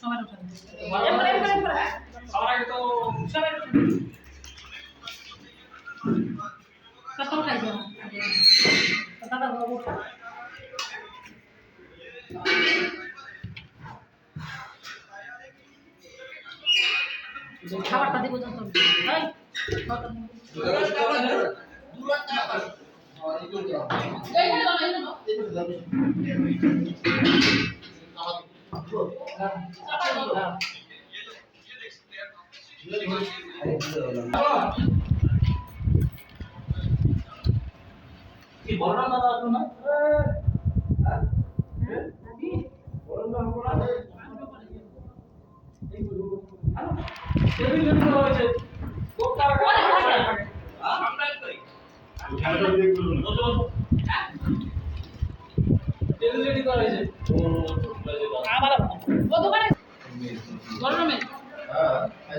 সবার উঠান সবার আগে তো সবার উঠান কত খাইছো দাদা বাবু খাবারটা দিব যত এই কি বড় দাদা তো না বড় না হবো না এই বলবো এই জন্য হয়েছে খুব টাকা আমরা করি খেলাটা দিয়ে করুন রেডি করা হয়েছে আবার কত করে গরমে হ্যাঁ